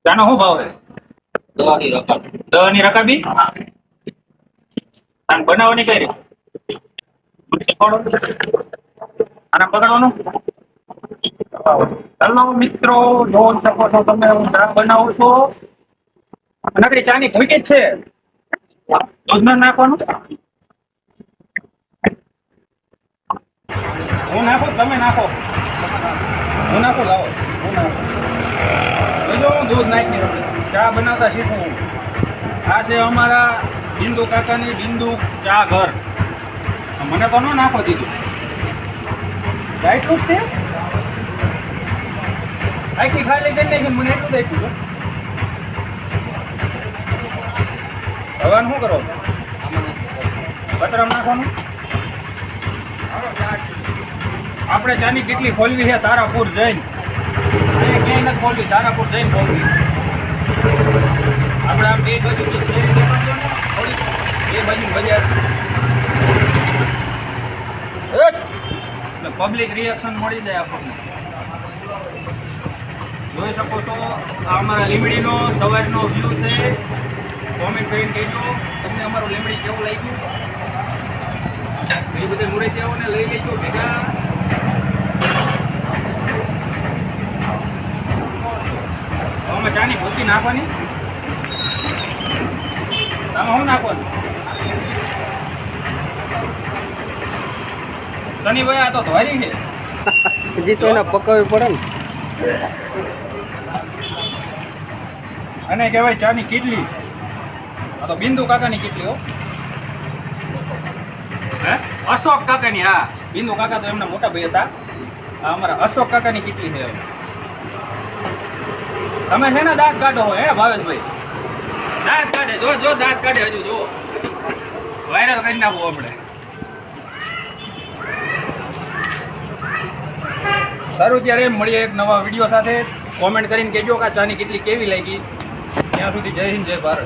ચાનો શું ભાવ છે? 10 ની રકમ. 10 ની રકાબી અને બનાવવાની કઈ રીતે? શીખવાડો. આને પકડવાનું. હેલો મિત્રો, જોઈ શકો છો તમે હું ચા બનાવું છું. નકરી ચાની ભૂકી જ છે. દૂધ ન નાખવાનું. હું નાખું તમે નાખો. હું નાખું લાવો. હું નાખું. બીજો હું દૂધ નાખી દઉં. ચા બનાવતા શીખવું. આ છે અમારા બિંદુ કાકાની બિંદુ ચા ઘર. મને તો ન નાખો દીધું. એટલું જ છે. આખી ખાલી કરી નાખી મને એટલું જ આપ્યું. હવે શું કરો? કચરામાં નાખવાનું. આપણે ચાની કેટલી ખોલવી છે તારાપુર જઈને. ક્યાંય નથી ખોલવી, તારાપુર જઈને ખોલવી. આપણે આમ બે બાજુ શેરી દેખાડજો ને, બે બાજુ બજાર. પબ્લિક રિએક્શન મળી જાય આપણને. જોઈ શકો છો આ અમારા લીમડીનો સવારનો વ્યૂ છે. કોમેન્ટ કરીને કહેજો તમને અમારું લીમડી કેવું લાગ્યું. એ બધા મુરૈયાઓને લઈ લેજો ભેગા. અમે ચાની ભૂકી નાખવાની. તમે શું નાખવાનું? શનિભાઈ આ તો ધોરી છે. હજી તો એને પકાવવી પડે ને. અને કહેવાય ચાની કીટલી. આ તો બિંદુ કાકાની કીટલી હો. હે અશોક કાકાની. હા, બિંદુ કાકા તો એમના મોટા ભાઈ હતા. આ અમારા અશોક કાકાની કીટલી છે. તમે છે ને દાંત કાઢો હે ભાવેશભાઈ? દાંત કાઢે. જો જો દાંત કાઢે. હજુ જો વાયરલ કરી નાખવું આપણે. સારું, ત્યારે મળીએ એક નવા વિડીયો સાથે. કોમેન્ટ કરીને કહેજો કે આ ચાની કેટલી કેવી લાગી. ત્યાં સુધી જય હિન્દ, જય ભારત.